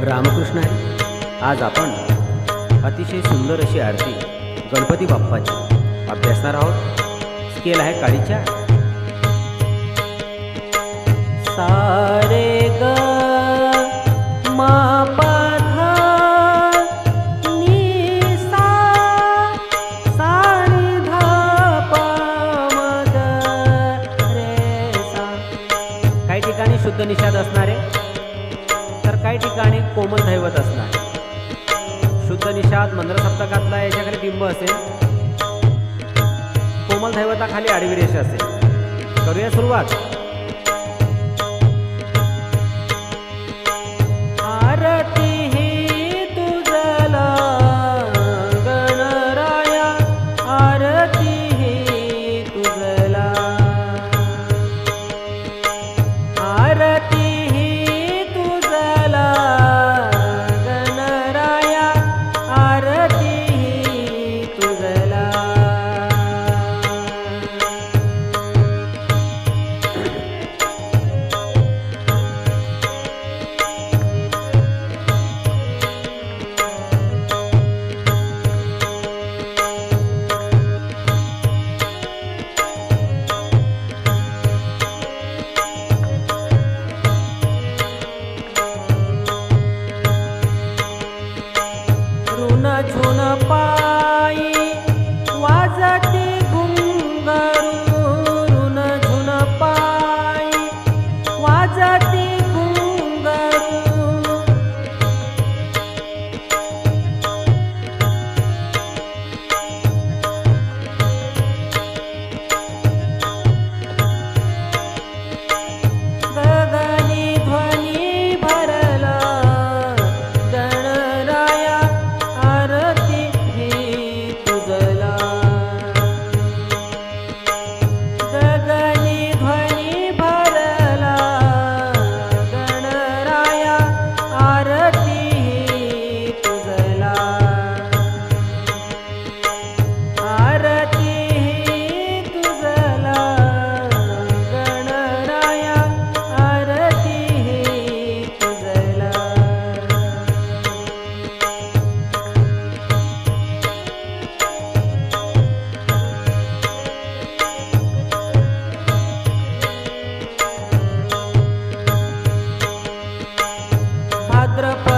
रामकृष्ण आहे. आज आपण अतिशय सुंदर अशी आरती गणपती बाप्पाची अभ्यासणार आहोत. स्केल आहे काळीच्या. सारे ग मा पा धा नी सा सा रे धा पा म ग रे सा. काही ठिकाणी शुद्ध निषाद असणारे तर काही ठिकाणी कोमल दैवत असणार. शुद्ध निषाद मंत्र सप्तकातला याच्याखाली बिंब असेल, कोमल दैवताखाली आडवी रेषा असेल. करूया सुरुवात. आरती ही तुझला गणराया, आरती ही तुझला, आरती ही तुझला गणराया, आरती ही तुझला. ऋण झुन पायी वाजते घुंगरू, ऋण झुन पायी वाजते घुंगरू. गगनी ध्वनी भरला गणराया, आरती ही तुझला. गगनी ध्वनी भरला गणराया, आरती ही तुझला, आरती ही तुझला गणराया, आरती ही तुझला. भाद्रपद